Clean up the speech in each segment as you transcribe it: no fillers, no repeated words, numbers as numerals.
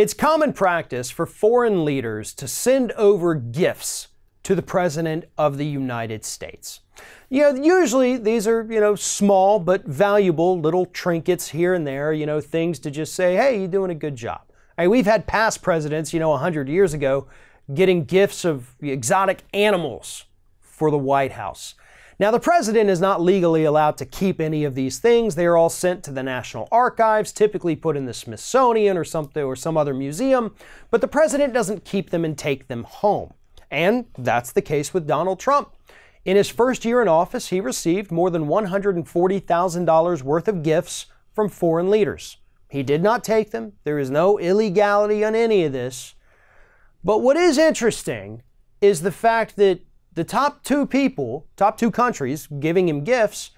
It's common practice for foreign leaders to send over gifts to the President of the United States. Usually these are, small but valuable little trinkets here and there, things to just say, hey, you're doing a good job. We've had past presidents, 100 years ago, getting gifts of exotic animals for the White House. Now, the president is not legally allowed to keep any of these things. They are all sent to the National Archives, typically put in the Smithsonian or some other museum, but the president doesn't keep them and take them home. And that's the case with Donald Trump. In his first year in office, he received more than $140,000 worth of gifts from foreign leaders. He did not take them. There is no illegality on any of this. But what is interesting is the fact that the top two countries giving him gifts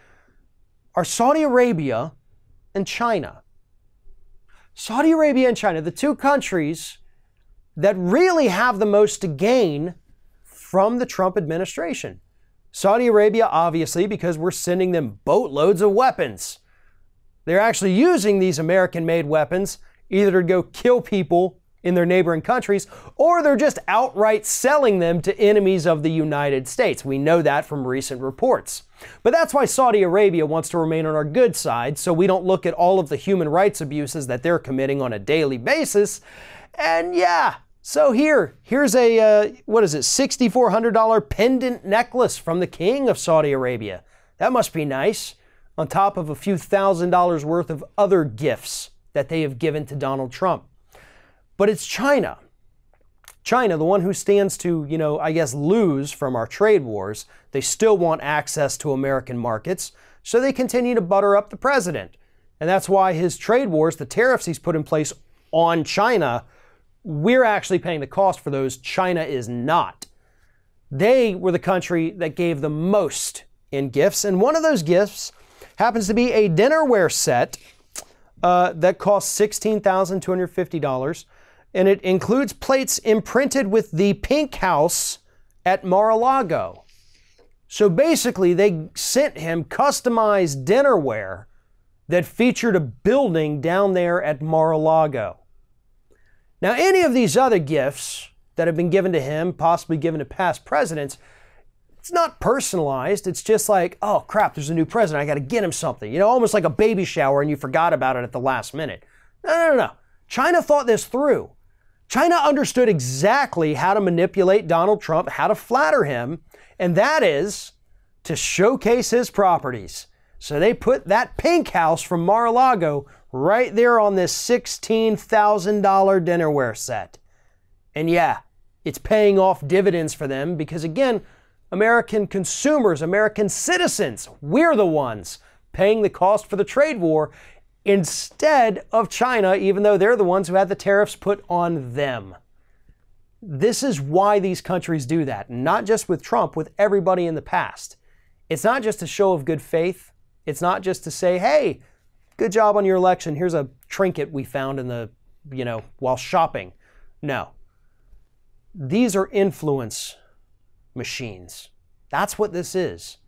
are Saudi Arabia and China. Saudi Arabia and China, the two countries that really have the most to gain from the Trump administration. Saudi Arabia, obviously, because we're sending them boatloads of weapons. They're actually using these American-made weapons either to go kill people in their neighboring countries, or they're just outright selling them to enemies of the United States. We know that from recent reports. But that's why Saudi Arabia wants to remain on our good side, so we don't look at all of the human rights abuses that they're committing on a daily basis. And yeah, so here's a, $6,400 pendant necklace from the King of Saudi Arabia. That must be nice, on top of a few $1,000s worth of other gifts that they have given to Donald Trump. But it's China. China, the one who stands to, lose from our trade wars. They still want access to American markets, so they continue to butter up the president. And that's why his trade wars, the tariffs he's put in place on China, we're actually paying the cost for those. China is not. They were the country that gave the most in gifts, and one of those gifts happens to be a dinnerware set that costs $16,250. And it includes plates imprinted with the Pink House at Mar-a-Lago. So basically, they sent him customized dinnerware that featured a building down there at Mar-a-Lago. Now, any of these other gifts that have been given to him, possibly given to past presidents, it's not personalized. It's just like, oh crap, there's a new president, I got to get him something. Almost like a baby shower and you forgot about it at the last minute. No. China thought this through. China understood exactly how to manipulate Donald Trump, how to flatter him, and that is to showcase his properties. So they put that Pink House from Mar-a-Lago right there on this $16,000 dinnerware set. And yeah, it's paying off dividends for them because, again, American consumers, American citizens, we're the ones paying the cost for the trade war instead of China, even though they're the ones who had the tariffs put on them. This is why these countries do that, not just with Trump, with everybody in the past. It's not just a show of good faith. It's not just to say, hey, good job on your election. Here's a trinket we found in the, while shopping. No. These are influence machines. That's what this is.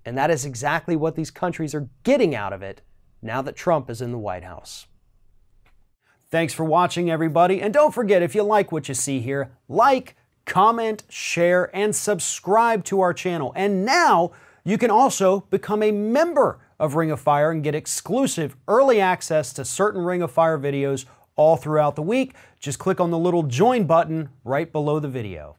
And that is exactly what these countries are getting out of it now that Trump is in the White House. Thanks for watching, everybody. And don't forget, if you like what you see here, like, comment, share, and subscribe to our channel. And now you can also become a member of Ring of Fire and get exclusive early access to certain Ring of Fire videos all throughout the week. Just click on the little join button right below the video.